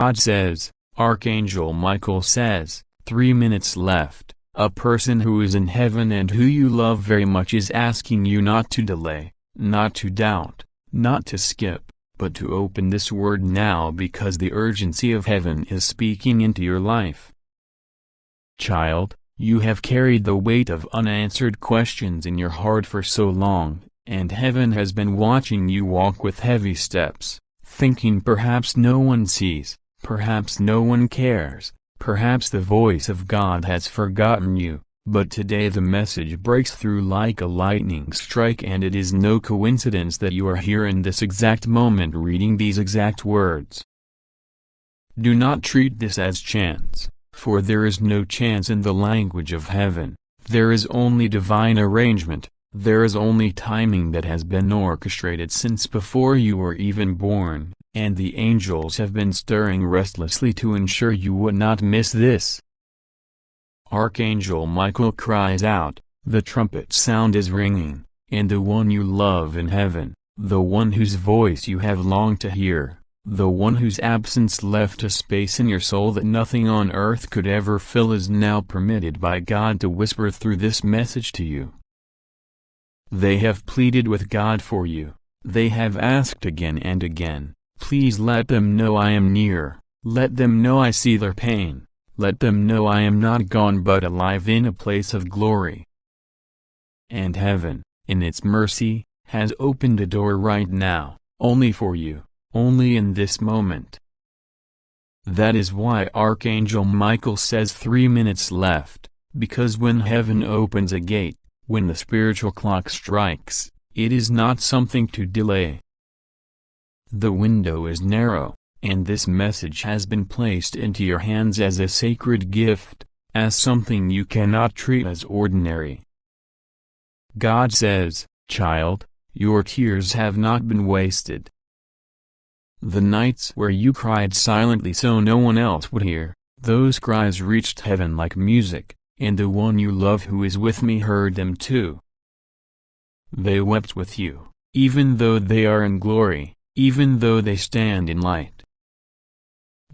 God says, Archangel Michael says, 3 minutes left. A person who is in heaven and who you love very much is asking you not to delay, not to doubt, not to skip, but to open this word now because the urgency of heaven is speaking into your life. Child, you have carried the weight of unanswered questions in your heart for so long, and heaven has been watching you walk with heavy steps, thinking perhaps no one sees, perhaps no one cares. Perhaps the voice of God has forgotten you, but today the message breaks through like a lightning strike, and it is no coincidence that you are here in this exact moment reading these exact words. Do not treat this as chance, for there is no chance in the language of heaven. There is only divine arrangement, there is only timing that has been orchestrated since before you were even born. And the angels have been stirring restlessly to ensure you would not miss this. Archangel Michael cries out, the trumpet sound is ringing, and the one you love in heaven, the one whose voice you have longed to hear, the one whose absence left a space in your soul that nothing on earth could ever fill is now permitted by God to whisper through this message to you. They have pleaded with God for you, they have asked again and again. Please let them know I am near, let them know I see their pain, let them know I am not gone but alive in a place of glory. And heaven, in its mercy, has opened a door right now, only for you, only in this moment. That is why Archangel Michael says 3 minutes left, because when heaven opens a gate, when the spiritual clock strikes, it is not something to delay. The window is narrow, and this message has been placed into your hands as a sacred gift, as something you cannot treat as ordinary. God says, child, your tears have not been wasted. The nights where you cried silently so no one else would hear, those cries reached heaven like music, and the one you love who is with me heard them too. They wept with you, even though they are in glory. Even though they stand in light.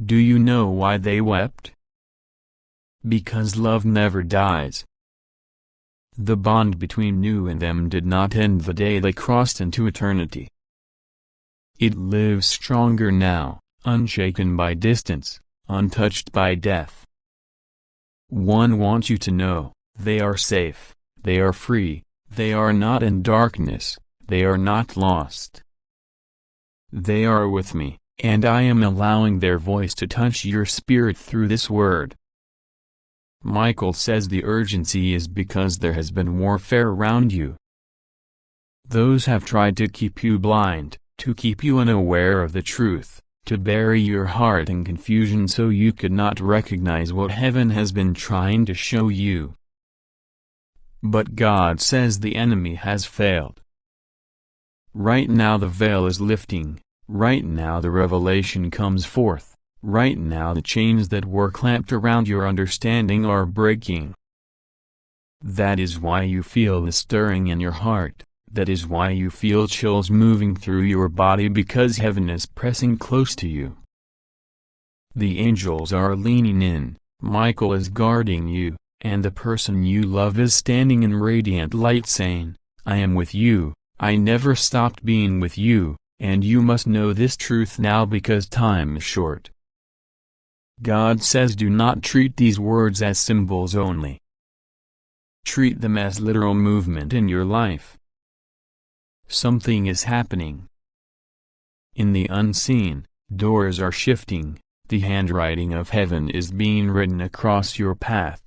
Do you know why they wept? Because love never dies. The bond between you and them did not end the day they crossed into eternity. It lives stronger now, unshaken by distance, untouched by death. One wants you to know, they are safe, they are free, they are not in darkness, they are not lost. They are with me, and I am allowing their voice to touch your spirit through this word. Michael says the urgency is because there has been warfare around you. Those have tried to keep you blind, to keep you unaware of the truth, to bury your heart in confusion so you could not recognize what heaven has been trying to show you. But God says the enemy has failed. Right now the veil is lifting, right now the revelation comes forth, right now the chains that were clamped around your understanding are breaking. That is why you feel the stirring in your heart, that is why you feel chills moving through your body because heaven is pressing close to you. The angels are leaning in, Michael is guarding you, and the person you love is standing in radiant light saying, I am with you. I never stopped being with you, and you must know this truth now because time is short. God says do not treat these words as symbols only. Treat them as literal movement in your life. Something is happening. In the unseen, doors are shifting, the handwriting of heaven is being written across your path.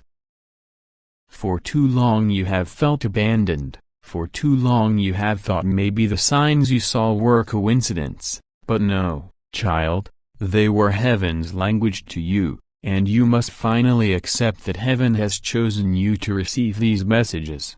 For too long you have felt abandoned. For too long you have thought maybe the signs you saw were coincidence, but no, child, they were heaven's language to you, and you must finally accept that heaven has chosen you to receive these messages.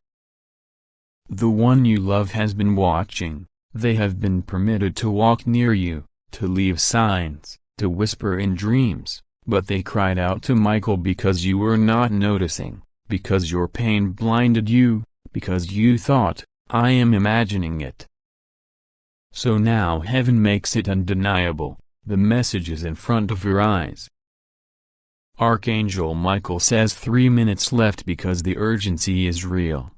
The one you love has been watching, they have been permitted to walk near you, to leave signs, to whisper in dreams, but they cried out to Michael because you were not noticing, because your pain blinded you. Because you thought, I am imagining it. So now heaven makes it undeniable, The message is in front of your eyes. Archangel Michael says 3 minutes left because the urgency is real.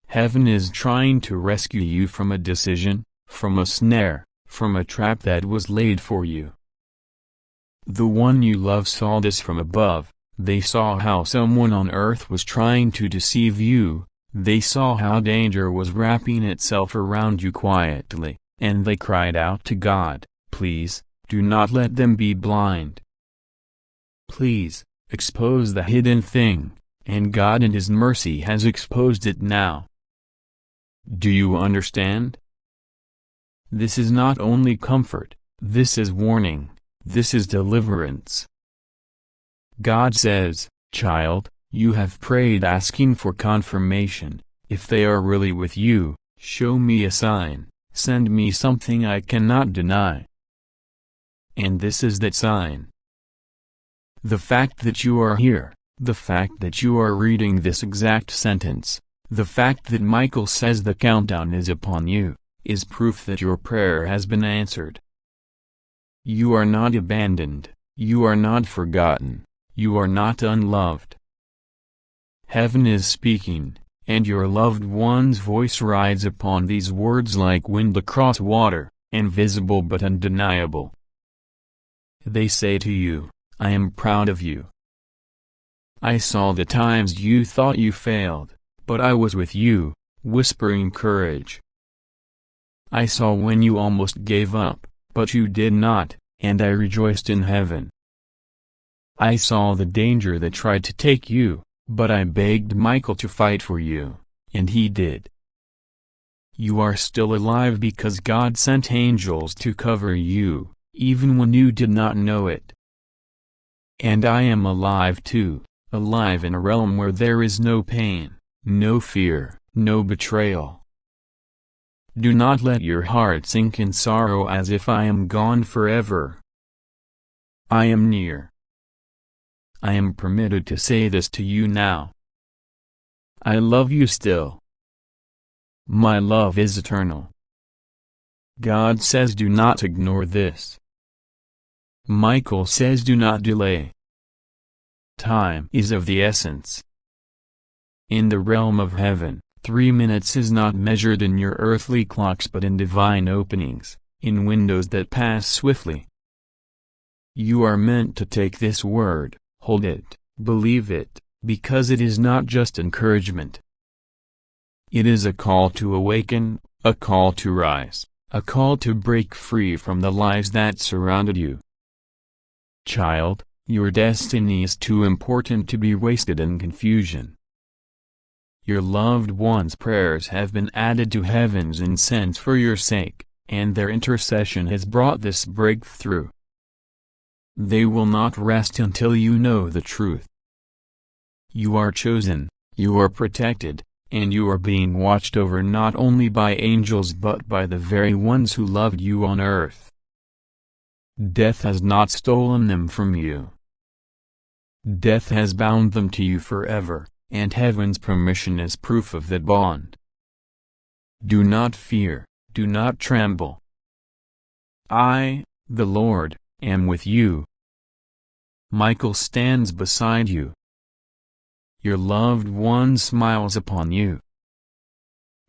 Heaven is trying to rescue you from a decision, from a snare, from a trap that was laid for you. The one you love saw this from above. They saw how someone on earth was trying to deceive you. They saw how danger was wrapping itself around you quietly, and they cried out to God, "Please, do not let them be blind. Please, expose the hidden thing," and God in His mercy has exposed it now. Do you understand? This is not only comfort, this is warning, this is deliverance. God says, "Child, you have prayed asking for confirmation. If they are really with you, show me a sign, send me something I cannot deny." And this is that sign. The fact that you are here, the fact that you are reading this exact sentence, the fact that Michael says the countdown is upon you, is proof that your prayer has been answered. You are not abandoned, you are not forgotten, you are not unloved. Heaven is speaking, and your loved one's voice rides upon these words like wind across water, invisible but undeniable. They say to you, "I am proud of you. I saw the times you thought you failed, but I was with you, whispering courage. I saw when you almost gave up, but you did not, and I rejoiced in heaven. I saw the danger that tried to take you, but I begged Michael to fight for you, and he did. You are still alive because God sent angels to cover you, even when you did not know it. And I am alive too, alive in a realm where there is no pain, no fear, no betrayal. Do not let your heart sink in sorrow as if I am gone forever. I am near. I am permitted to say this to you now. I love you still. My love is eternal. God says do not ignore this. Michael says do not delay. Time is of the essence. In the realm of heaven, 3 minutes is not measured in your earthly clocks but in divine openings, in windows that pass swiftly. You are meant to take this word, hold it, believe it, because it is not just encouragement. It is a call to awaken, a call to rise, a call to break free from the lies that surrounded you. Child, your destiny is too important to be wasted in confusion. Your loved ones' prayers have been added to heaven's incense for your sake, and their intercession has brought this breakthrough. They will not rest until you know the truth. You are chosen, you are protected, and you are being watched over not only by angels but by the very ones who loved you on earth. Death has not stolen them from you. Death has bound them to you forever, and heaven's permission is proof of that bond. Do not fear, do not tremble. I, the Lord, am with you. Michael stands beside you. Your loved one smiles upon you.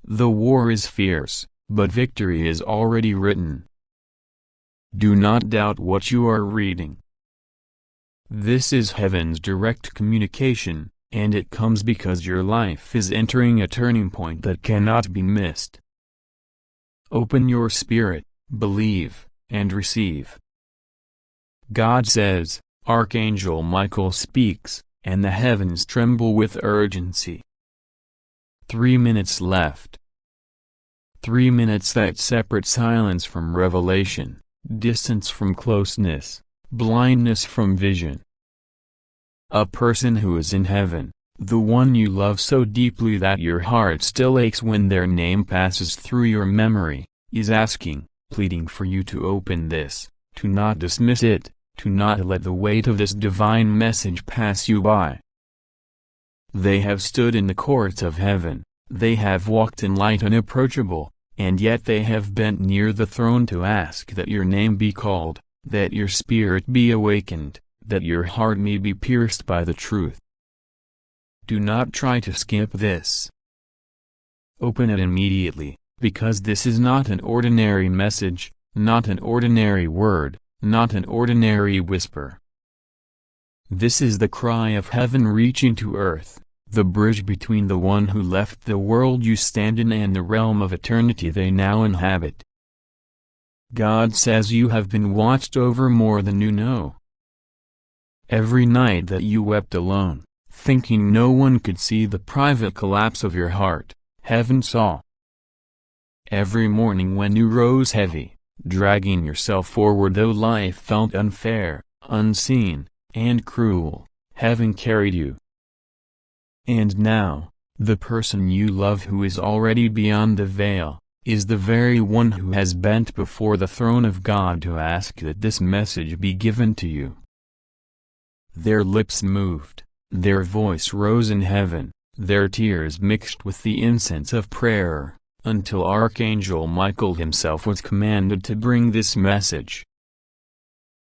The war is fierce, but victory is already written. Do not doubt what you are reading. This is heaven's direct communication, and it comes because your life is entering a turning point that cannot be missed. Open your spirit, believe, and receive. God says, Archangel Michael speaks, and the heavens tremble with urgency. 3 minutes left. 3 minutes that separate silence from revelation, distance from closeness, blindness from vision. A person who is in heaven, the one you love so deeply that your heart still aches when their name passes through your memory, is asking, pleading for you to open this, to not dismiss it, to not let the weight of this divine message pass you by. They have stood in the courts of heaven, they have walked in light unapproachable, and yet they have bent near the throne to ask that your name be called, that your spirit be awakened, that your heart may be pierced by the truth. Do not try to skip this. Open it immediately, because this is not an ordinary message, not an ordinary word, not an ordinary whisper. This is the cry of heaven reaching to earth, the bridge between the one who left the world you stand in and the realm of eternity they now inhabit. God says you have been watched over more than you know. Every night that you wept alone, thinking no one could see the private collapse of your heart, heaven saw. Every morning when you rose heavy, dragging yourself forward though life felt unfair, unseen, and cruel, heaven carried you. And now, the person you love who is already beyond the veil, is the very one who has bent before the throne of God to ask that this message be given to you. Their lips moved, their voice rose in heaven, their tears mixed with the incense of prayer, until Archangel Michael himself was commanded to bring this message.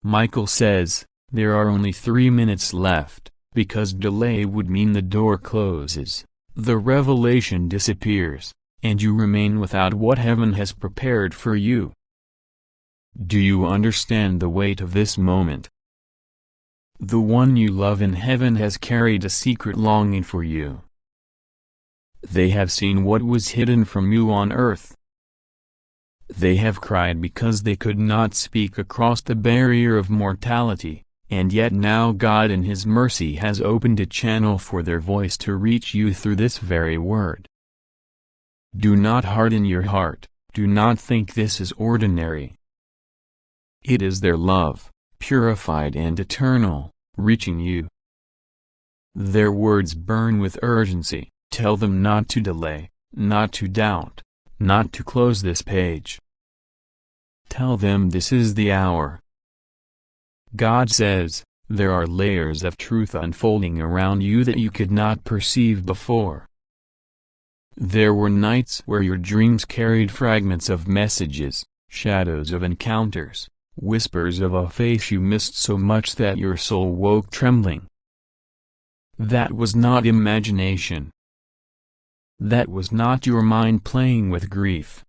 Michael says, there are only 3 minutes left, because delay would mean the door closes, the revelation disappears, and you remain without what heaven has prepared for you. Do you understand the weight of this moment? The one you love in heaven has carried a secret longing for you. They have seen what was hidden from you on earth. They have cried because they could not speak across the barrier of mortality, and yet now God in His mercy has opened a channel for their voice to reach you through this very word. Do not harden your heart, do not think this is ordinary. It is their love, purified and eternal, reaching you. Their words burn with urgency. Tell them not to delay, not to doubt, not to close this page. Tell them this is the hour. God says, there are layers of truth unfolding around you that you could not perceive before. There were nights where your dreams carried fragments of messages, shadows of encounters, whispers of a face you missed so much that your soul woke trembling. That was not imagination. That was not your mind playing with grief.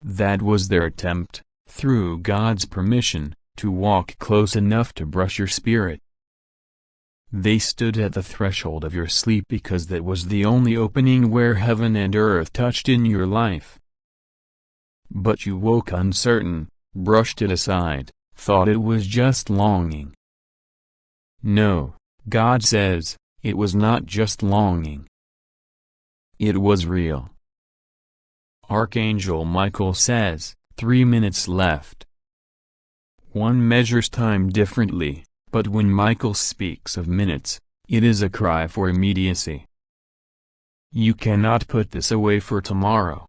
That was their attempt, through God's permission, to walk close enough to brush your spirit. They stood at the threshold of your sleep because that was the only opening where heaven and earth touched in your life. But you woke uncertain, brushed it aside, thought it was just longing. No, God says, it was not just longing. It was real. Archangel Michael says, 3 minutes left. One measures time differently, but when Michael speaks of minutes, it is a cry for immediacy. You cannot put this away for tomorrow.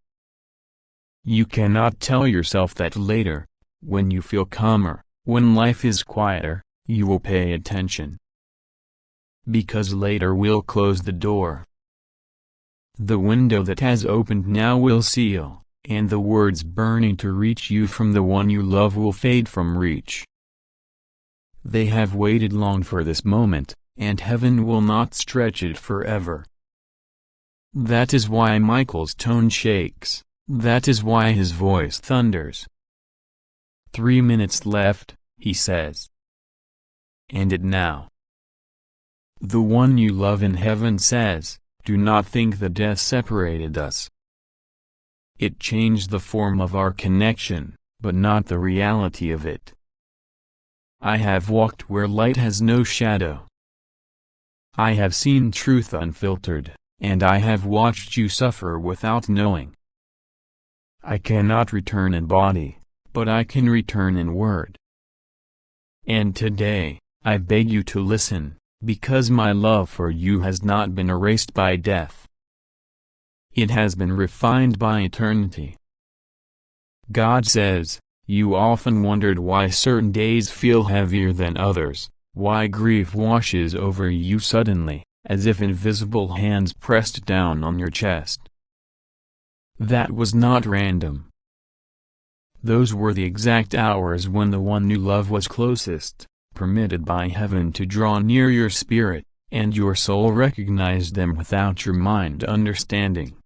You cannot tell yourself that later, when you feel calmer, when life is quieter, you will pay attention. Because later will close the door. The window that has opened now will seal, and the words burning to reach you from the one you love will fade from reach. They have waited long for this moment, and heaven will not stretch it forever. That is why Michael's tone shakes, that is why his voice thunders. 3 minutes left, he says. End it now. The one you love in heaven says, do not think that death separated us. It changed the form of our connection, but not the reality of it. I have walked where light has no shadow. I have seen truth unfiltered, and I have watched you suffer without knowing. I cannot return in body, but I can return in word. And today, I beg you to listen, because my love for you has not been erased by death. It has been refined by eternity. God says, you often wondered why certain days feel heavier than others, why grief washes over you suddenly, as if invisible hands pressed down on your chest. That was not random. Those were the exact hours when the one you love was closest, permitted by heaven to draw near your spirit, and your soul recognized them without your mind understanding.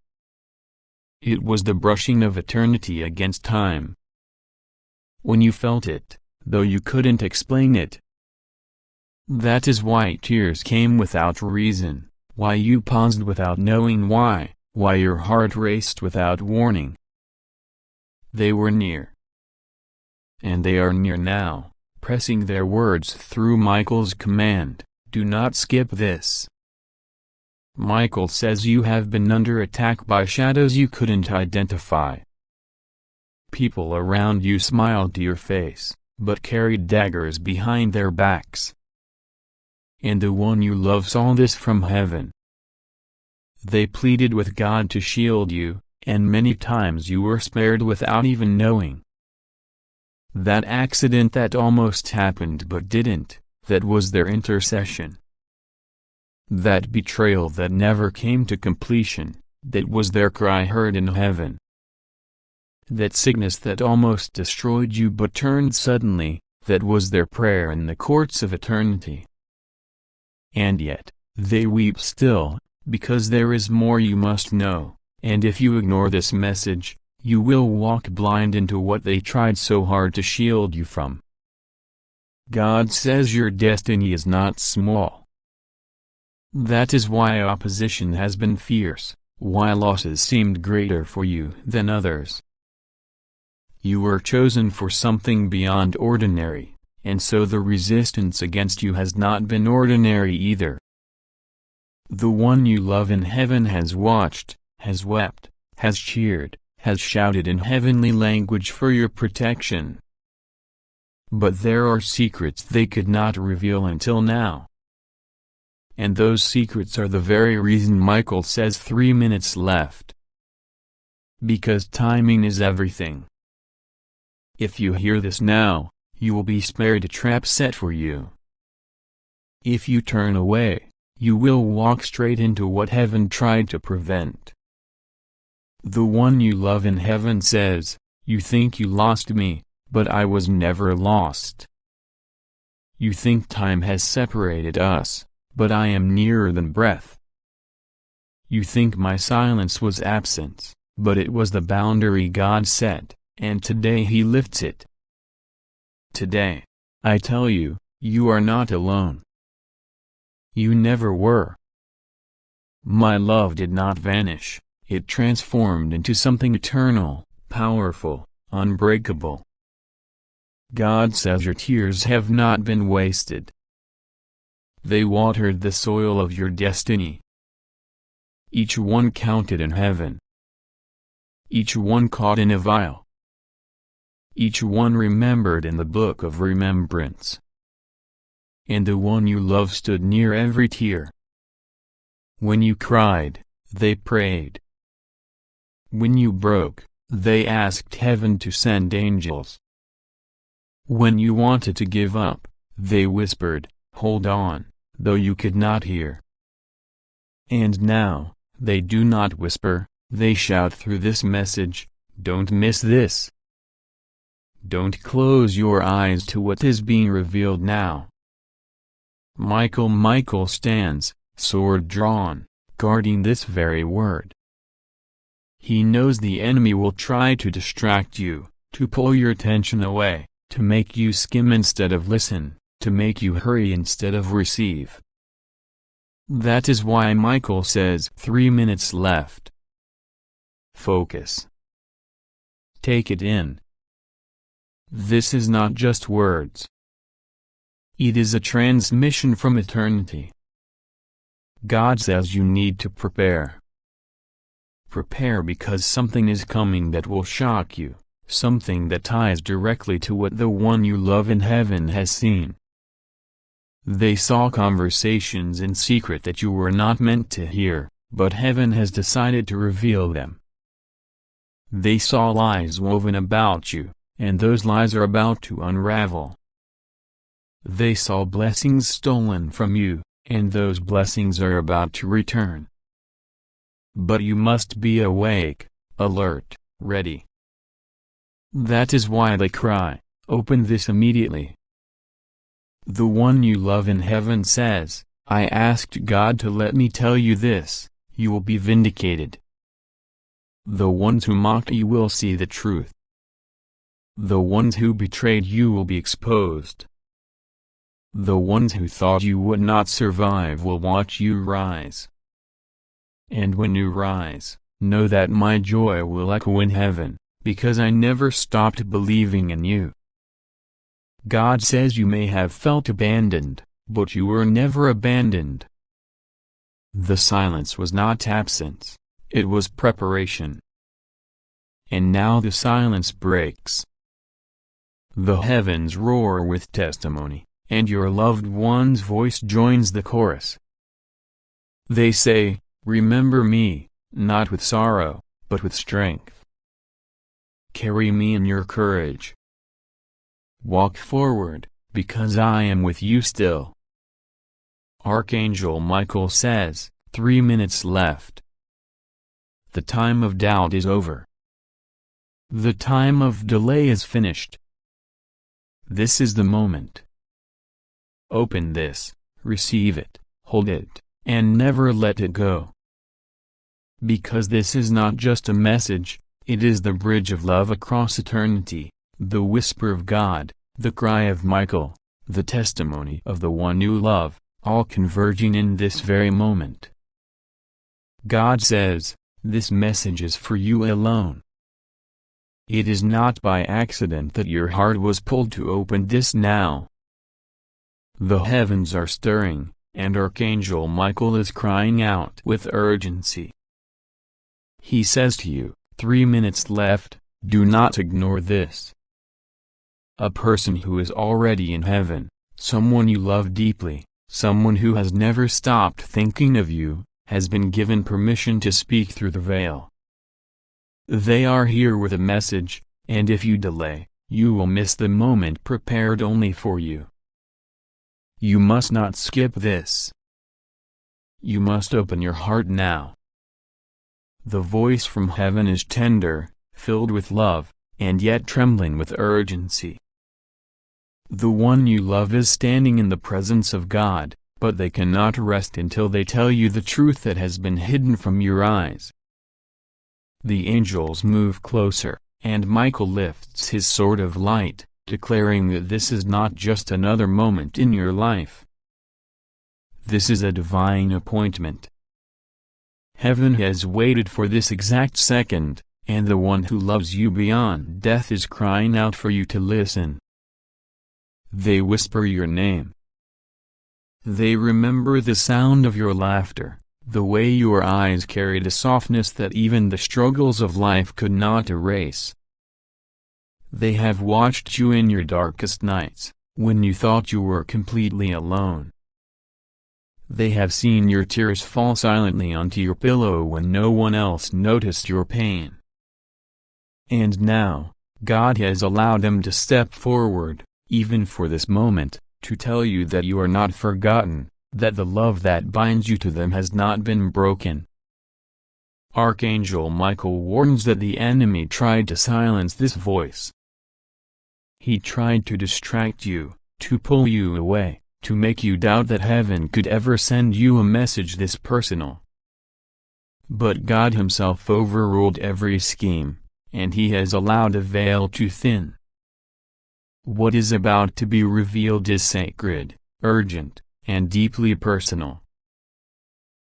It was the brushing of eternity against time. When you felt it, though you couldn't explain it. That is why tears came without reason, why you paused without knowing why your heart raced without warning. They were near. And they are near now, pressing their words through Michael's command, do not skip this. Michael says you have been under attack by shadows you couldn't identify. People around you smiled to your face, but carried daggers behind their backs. And the one you love saw this from heaven. They pleaded with God to shield you, and many times you were spared without even knowing. That accident that almost happened but didn't, that was their intercession. That betrayal that never came to completion, that was their cry heard in heaven. That sickness that almost destroyed you but turned suddenly, that was their prayer in the courts of eternity. And yet, they weep still, because there is more you must know, and if you ignore this message, you will walk blind into what they tried so hard to shield you from. God says your destiny is not small. That is why opposition has been fierce, why losses seemed greater for you than others. You were chosen for something beyond ordinary, and so the resistance against you has not been ordinary either. The one you love in heaven has watched, has wept, has cheered, has shouted in heavenly language for your protection. But there are secrets they could not reveal until now. And those secrets are the very reason Michael says 3 minutes left. Because timing is everything. If you hear this now, you will be spared a trap set for you. If you turn away, you will walk straight into what heaven tried to prevent. The one you love in heaven says, you think you lost me, but I was never lost. You think time has separated us, but I am nearer than breath. You think my silence was absence, but it was the boundary God set, and today He lifts it. Today, I tell you, you are not alone. You never were. My love did not vanish, it transformed into something eternal, powerful, unbreakable. God says your tears have not been wasted. They watered the soil of your destiny. Each one counted in heaven. Each one caught in a vial. Each one remembered in the book of remembrance. And the one you love stood near every tear. When you cried, they prayed. When you broke, they asked heaven to send angels. When you wanted to give up, they whispered, hold on, though you could not hear. And now, they do not whisper, they shout through this message, don't miss this. Don't close your eyes to what is being revealed now. Michael stands, sword drawn, guarding this very word. He knows the enemy will try to distract you, to pull your attention away, to make you skim instead of listen, to make you hurry instead of receive. That is why Michael says 3 minutes left. Focus. Take it in. This is not just words. It is a transmission from eternity. God says you need to prepare. Prepare because something is coming that will shock you, something that ties directly to what the one you love in heaven has seen. They saw conversations in secret that you were not meant to hear, but heaven has decided to reveal them. They saw lies woven about you, and those lies are about to unravel. They saw blessings stolen from you, and those blessings are about to return. But you must be awake, alert, ready. That is why they cry, "Open this immediately." The one you love in heaven says, "I asked God to let me tell you this, you will be vindicated." The ones who mocked you will see the truth. The ones who betrayed you will be exposed. The ones who thought you would not survive will watch you rise. And when you rise, know that my joy will echo in heaven, because I never stopped believing in you. God says you may have felt abandoned, but you were never abandoned. The silence was not absence, it was preparation. And now the silence breaks. The heavens roar with testimony, and your loved one's voice joins the chorus. They say, "Remember me, not with sorrow, but with strength. Carry me in your courage. Walk forward, because I am with you still." Archangel Michael says, 3 minutes left. The time of doubt is over. The time of delay is finished. This is the moment. Open this, receive it, hold it, and never let it go. Because this is not just a message, it is the bridge of love across eternity, the whisper of God, the cry of Michael, the testimony of the one you love, all converging in this very moment. God says, this message is for you alone. It is not by accident that your heart was pulled to open this now. The heavens are stirring, and Archangel Michael is crying out with urgency. He says to you, 3 minutes left, do not ignore this. A person who is already in heaven, someone you love deeply, someone who has never stopped thinking of you, has been given permission to speak through the veil. They are here with a message, and if you delay, you will miss the moment prepared only for you. You must not skip this. You must open your heart now. The voice from heaven is tender, filled with love, and yet trembling with urgency. The one you love is standing in the presence of God, but they cannot rest until they tell you the truth that has been hidden from your eyes. The angels move closer, and Michael lifts his sword of light, declaring that this is not just another moment in your life. This is a divine appointment. Heaven has waited for this exact second, and the one who loves you beyond death is crying out for you to listen. They whisper your name. They remember the sound of your laughter, the way your eyes carried a softness that even the struggles of life could not erase. They have watched you in your darkest nights, when you thought you were completely alone. They have seen your tears fall silently onto your pillow when no one else noticed your pain. And now, God has allowed them to step forward, even for this moment, to tell you that you are not forgotten, that the love that binds you to them has not been broken. Archangel Michael warns that the enemy tried to silence this voice. He tried to distract you, to pull you away, to make you doubt that heaven could ever send you a message this personal. But God himself overruled every scheme, and he has allowed a veil to thin. What is about to be revealed is sacred, urgent, and deeply personal.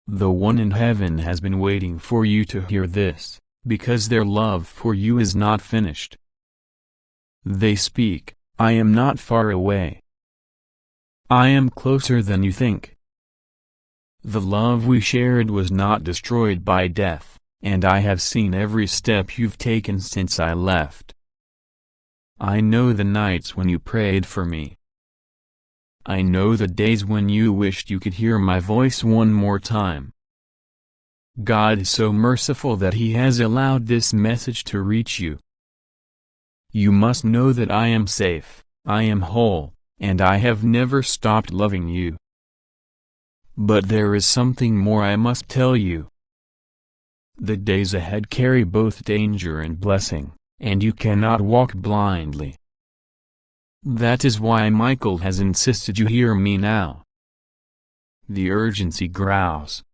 The one in heaven has been waiting for you to hear this, because their love for you is not finished. They speak, I am not far away. I am closer than you think. The love we shared was not destroyed by death, and I have seen every step you've taken since I left. I know the nights when you prayed for me. I know the days when you wished you could hear my voice one more time. God is so merciful that he has allowed this message to reach you. You must know that I am safe, I am whole, and I have never stopped loving you. But there is something more I must tell you. The days ahead carry both danger and blessing, and you cannot walk blindly. That is why Michael has insisted you hear me now. The urgency growls.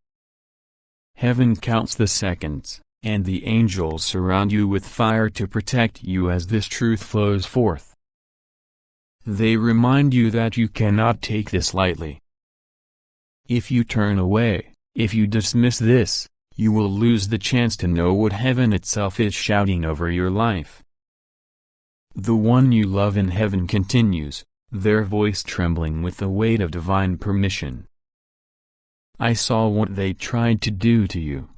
Heaven counts the seconds, and the angels surround you with fire to protect you as this truth flows forth. They remind you that you cannot take this lightly. If you turn away, if you dismiss this, you will lose the chance to know what heaven itself is shouting over your life. The one you love in heaven continues, their voice trembling with the weight of divine permission. I saw what they tried to do to you.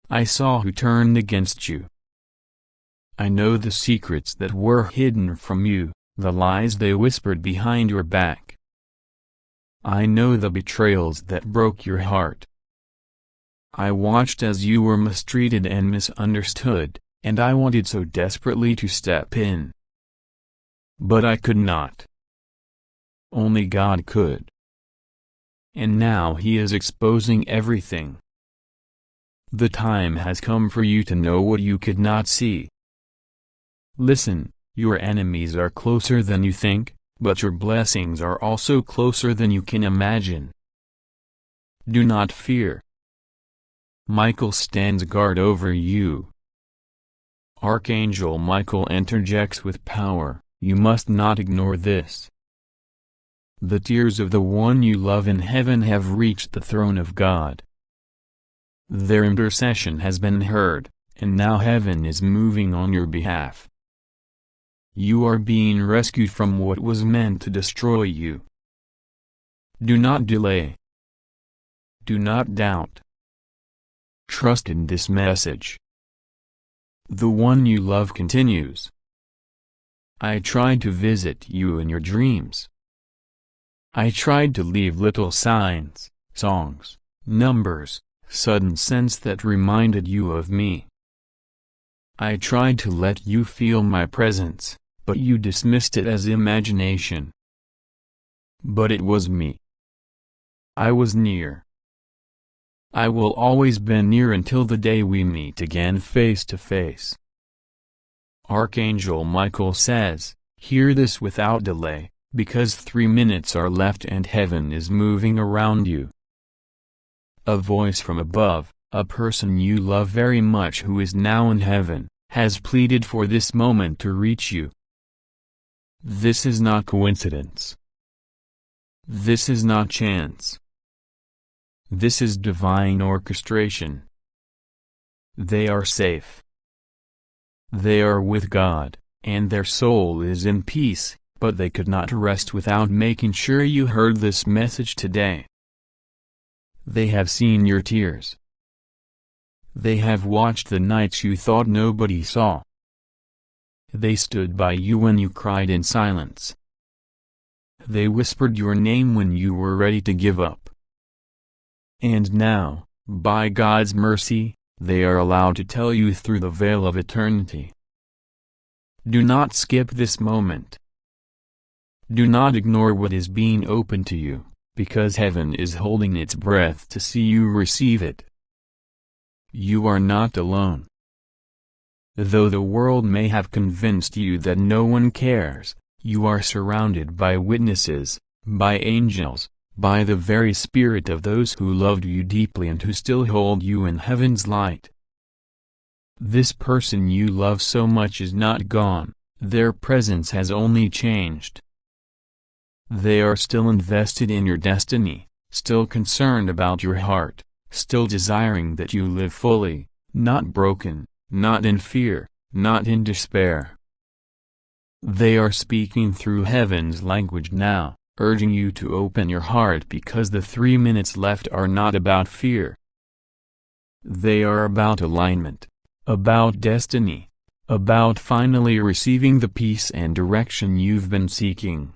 I saw who turned against you. I know the secrets that were hidden from you, the lies they whispered behind your back. I know the betrayals that broke your heart. I watched as you were mistreated and misunderstood, and I wanted so desperately to step in. But I could not. Only God could. And now He is exposing everything. The time has come for you to know what you could not see. Listen, your enemies are closer than you think, but your blessings are also closer than you can imagine. Do not fear. Michael stands guard over you. Archangel Michael interjects with power. You must not ignore this. The tears of the one you love in heaven have reached the throne of God. Their intercession has been heard, and now heaven is moving on your behalf. You are being rescued from what was meant to destroy you. Do not delay. Do not doubt. Trust in this message. The one you love continues. I tried to visit you in your dreams. I tried to leave little signs, songs, numbers, sudden scents that reminded you of me. I tried to let you feel my presence, but you dismissed it as imagination. But it was me. I was near. I will always be near until the day we meet again face to face. Archangel Michael says, hear this without delay, because 3 minutes are left and heaven is moving around you. A voice from above, a person you love very much who is now in heaven, has pleaded for this moment to reach you. This is not coincidence. This is not chance. This is divine orchestration. They are safe. They are with God, and their soul is in peace, but they could not rest without making sure you heard this message today. They have seen your tears. They have watched the nights you thought nobody saw. They stood by you when you cried in silence. They whispered your name when you were ready to give up. And now, by God's mercy, they are allowed to tell you through the veil of eternity. Do not skip this moment. Do not ignore what is being opened to you, because heaven is holding its breath to see you receive it. You are not alone. Though the world may have convinced you that no one cares, you are surrounded by witnesses, by angels, by the very spirit of those who loved you deeply and who still hold you in heaven's light. This person you love so much is not gone, their presence has only changed. They are still invested in your destiny, still concerned about your heart, still desiring that you live fully, not broken, not in fear, not in despair. They are speaking through heaven's language now, urging you to open your heart because the 3 minutes left are not about fear. They are about alignment, about destiny, about finally receiving the peace and direction you've been seeking.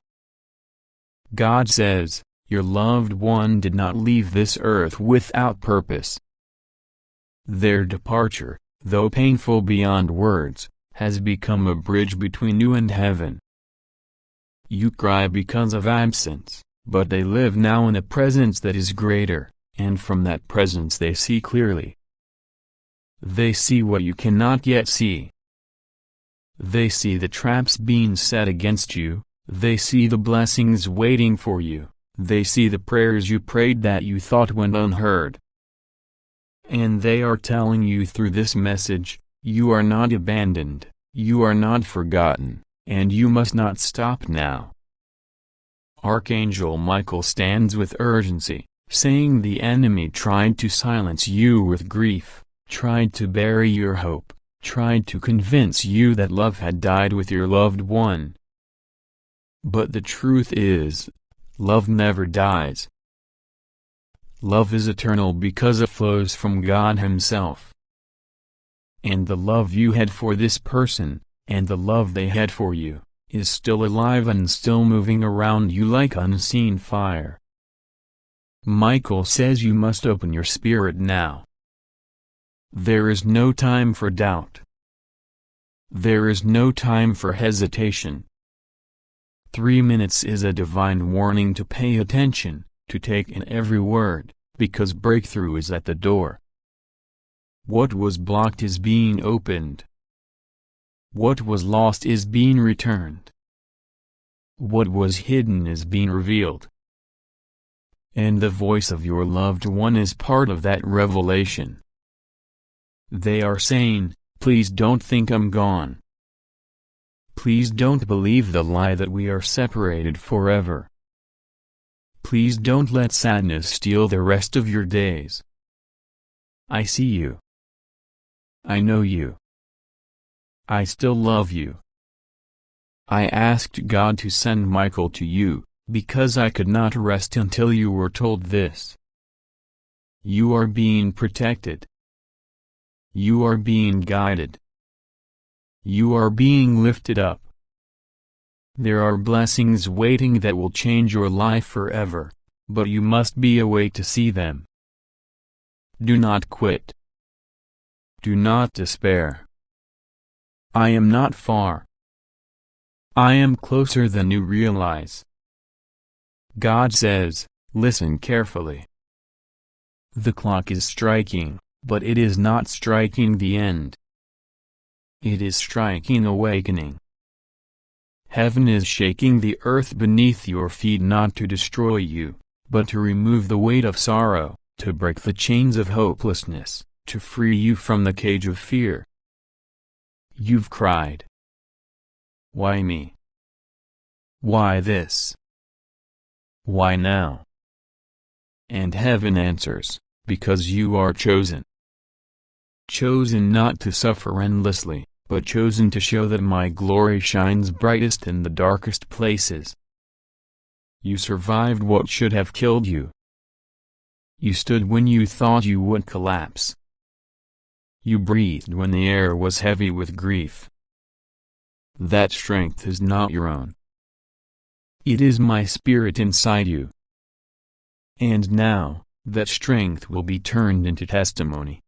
God says, your loved one did not leave this earth without purpose. Their departure, though painful beyond words, has become a bridge between you and heaven. You cry because of absence, but they live now in a presence that is greater, and from that presence they see clearly. They see what you cannot yet see. They see the traps being set against you, they see the blessings waiting for you, they see the prayers you prayed that you thought went unheard. And they are telling you through this message, you are not abandoned, you are not forgotten, and you must not stop now. Archangel Michael stands with urgency, saying the enemy tried to silence you with grief, tried to bury your hope, tried to convince you that love had died with your loved one. But the truth is, love never dies. Love is eternal because it flows from God Himself. And the love you had for this person, and the love they had for you, is still alive and still moving around you like unseen fire. Michael says you must open your spirit now. There is no time for doubt. There is no time for hesitation. 3 minutes is a divine warning to pay attention, to take in every word, because breakthrough is at the door. What was blocked is being opened. What was lost is being returned. What was hidden is being revealed. And the voice of your loved one is part of that revelation. They are saying, please don't think I'm gone. Please don't believe the lie that we are separated forever. Please don't let sadness steal the rest of your days. I see you. I know you. I still love you. I asked God to send Michael to you, because I could not rest until you were told this. You are being protected. You are being guided. You are being lifted up. There are blessings waiting that will change your life forever, but you must be awake to see them. Do not quit. Do not despair. I am not far. I am closer than you realize. God says, listen carefully. The clock is striking, but it is not striking the end. It is striking awakening. Heaven is shaking the earth beneath your feet not to destroy you, but to remove the weight of sorrow, to break the chains of hopelessness, to free you from the cage of fear. You've cried. Why me? Why this? Why now? And heaven answers, because you are chosen. Chosen not to suffer endlessly, but chosen to show that my glory shines brightest in the darkest places. You survived what should have killed you. You stood when you thought you would collapse. You breathed when the air was heavy with grief. That strength is not your own. It is my spirit inside you. And now, that strength will be turned into testimony.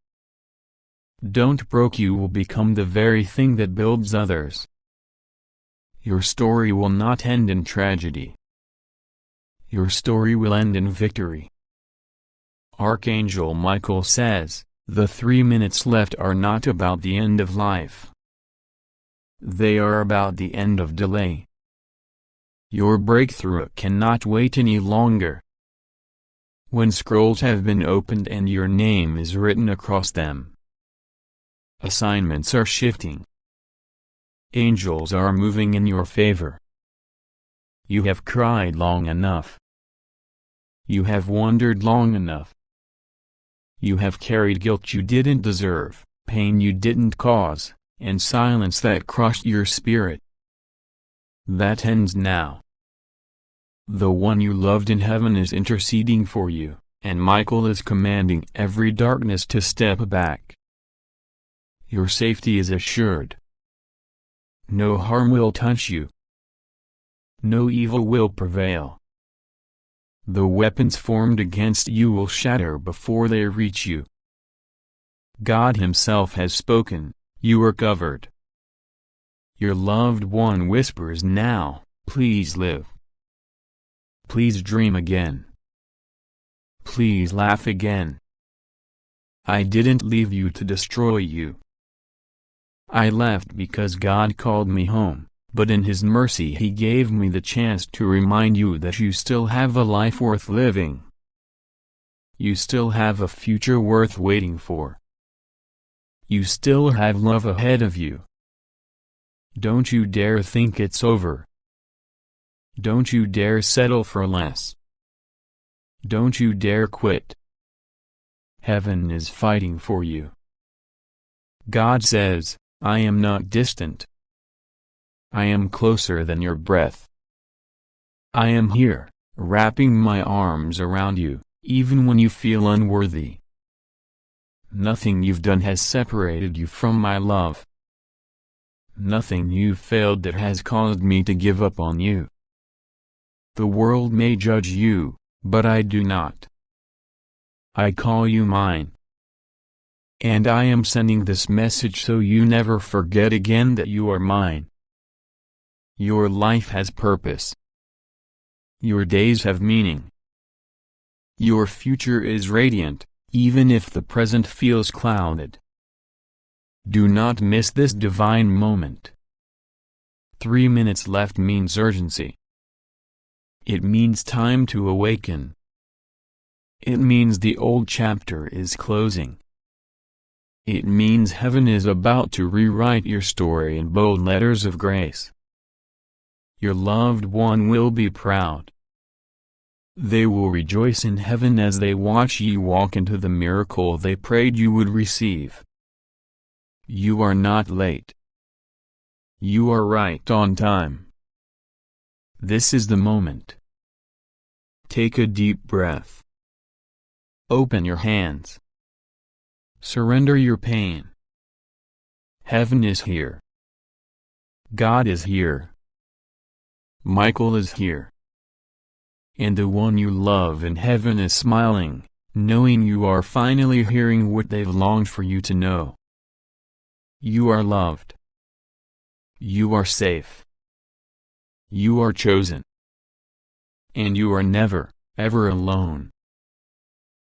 Don't broke you will become the very thing that builds others. Your story will not end in tragedy. Your story will end in victory. Archangel Michael says, the 3 minutes left are not about the end of life. They are about the end of delay. Your breakthrough cannot wait any longer. When scrolls have been opened and your name is written across them, assignments are shifting. Angels are moving in your favor. You have cried long enough. You have wondered long enough. You have carried guilt you didn't deserve, pain you didn't cause, and silence that crushed your spirit. That ends now. The one you loved in heaven is interceding for you, and Michael is commanding every darkness to step back. Your safety is assured. No harm will touch you. No evil will prevail. The weapons formed against you will shatter before they reach you. God Himself has spoken, you are covered. Your loved one whispers now, please live. Please dream again. Please laugh again. I didn't leave you to destroy you. I left because God called me home, but in His mercy He gave me the chance to remind you that you still have a life worth living. You still have a future worth waiting for. You still have love ahead of you. Don't you dare think it's over. Don't you dare settle for less. Don't you dare quit. Heaven is fighting for you. God says, I am not distant. I am closer than your breath. I am here, wrapping my arms around you, even when you feel unworthy. Nothing you've done has separated you from my love. Nothing you've failed that has caused me to give up on you. The world may judge you, but I do not. I call you mine. And I am sending this message so you never forget again that you are mine. Your life has purpose. Your days have meaning. Your future is radiant, even if the present feels clouded. Do not miss this divine moment. 3 minutes left means urgency. It means time to awaken. It means the old chapter is closing. It means heaven is about to rewrite your story in bold letters of grace. Your loved one will be proud. They will rejoice in heaven as they watch you walk into the miracle they prayed you would receive. You are not late. You are right on time. This is the moment. Take a deep breath. Open your hands. Surrender your pain. Heaven is here. God is here. Michael is here. And the one you love in heaven is smiling, knowing you are finally hearing what they've longed for you to know. You are loved. You are safe. You are chosen. And you are never, ever alone.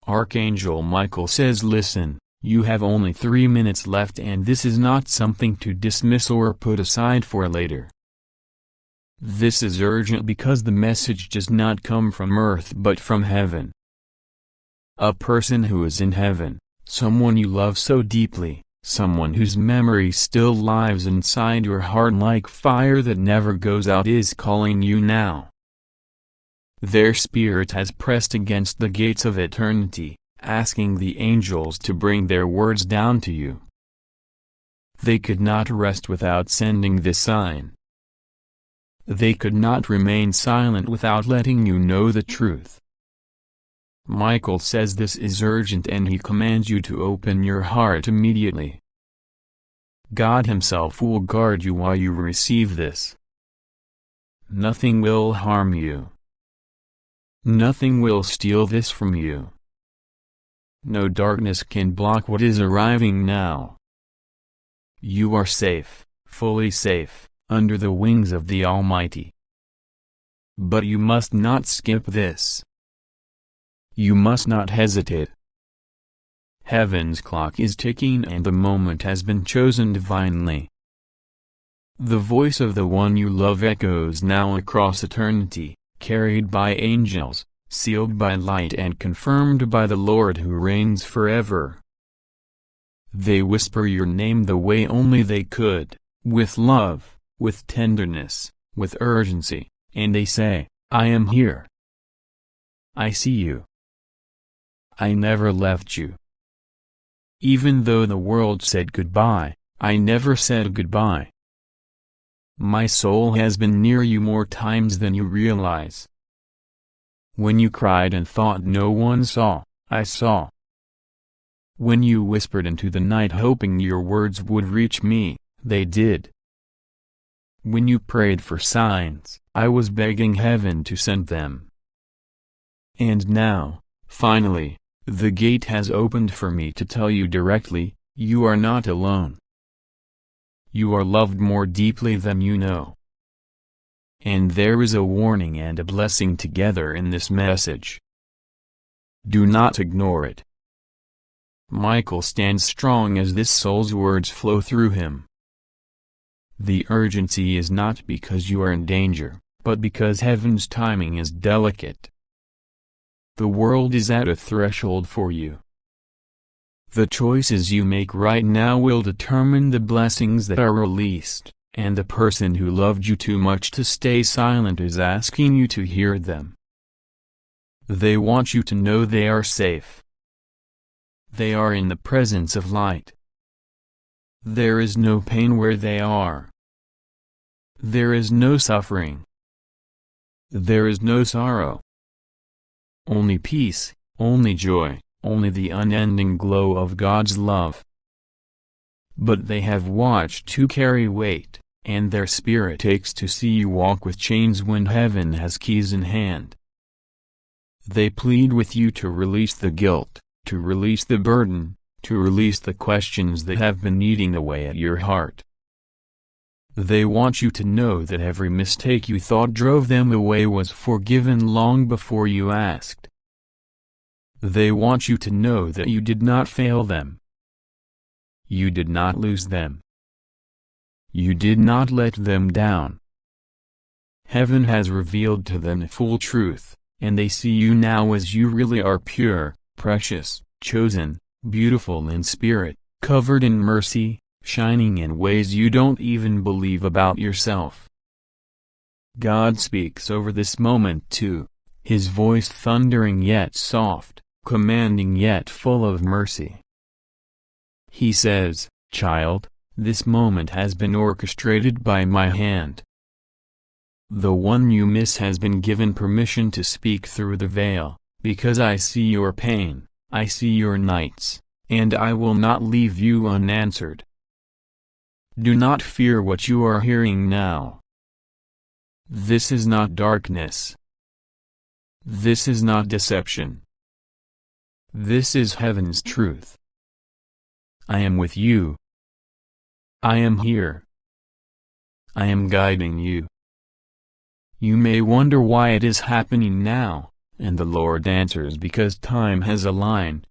Archangel Michael says, listen, you have only 3 minutes left, and this is not something to dismiss or put aside for later. This is urgent because the message does not come from earth but from heaven. A person who is in heaven, someone you love so deeply, someone whose memory still lives inside your heart like fire that never goes out, is calling you now. Their spirit has pressed against the gates of eternity, asking the angels to bring their words down to you. They could not rest without sending this sign. They could not remain silent without letting you know the truth. Michael says this is urgent and he commands you to open your heart immediately. God Himself will guard you while you receive this. Nothing will harm you. Nothing will steal this from you. No darkness can block what is arriving now. You are safe, fully safe, under the wings of the Almighty. But you must not skip this. You must not hesitate. Heaven's clock is ticking and the moment has been chosen divinely. The voice of the one you love echoes now across eternity, carried by angels, sealed by light and confirmed by the Lord who reigns forever. They whisper your name the way only they could, with love, with tenderness, with urgency, and they say, I am here. I see you. I never left you. Even though the world said goodbye, I never said goodbye. My soul has been near you more times than you realize. When you cried and thought no one saw, I saw. When you whispered into the night hoping your words would reach me, they did. When you prayed for signs, I was begging heaven to send them. And now, finally, the gate has opened for me to tell you directly, you are not alone. You are loved more deeply than you know. And there is a warning and a blessing together in this message. Do not ignore it. Michael stands strong as this soul's words flow through him. The urgency is not because you are in danger, but because heaven's timing is delicate. The world is at a threshold for you. The choices you make right now will determine the blessings that are released, and the person who loved you too much to stay silent is asking you to hear them. They want you to know they are safe. They are in the presence of light. There is no pain where they are. There is no suffering. There is no sorrow. Only peace, only joy, only the unending glow of God's love. But they have watched you carry weight, and their spirit aches to see you walk with chains when heaven has keys in hand. They plead with you to release the guilt, to release the burden, to release the questions that have been eating away at your heart. They want you to know that every mistake you thought drove them away was forgiven long before you asked. They want you to know that you did not fail them. You did not lose them. You did not let them down. Heaven has revealed to them the full truth, and they see you now as you really are, pure, precious, chosen, beautiful in spirit, covered in mercy, shining in ways you don't even believe about yourself. God speaks over this moment too, his voice thundering yet soft, commanding yet full of mercy. He says, "Child, this moment has been orchestrated by my hand. The one you miss has been given permission to speak through the veil, because I see your pain, I see your nights, and I will not leave you unanswered. Do not fear what you are hearing now. This is not darkness. This is not deception. This is heaven's truth. I am with you. I am here. I am guiding you. You may wonder why it is happening now, and the Lord answers because time has aligned,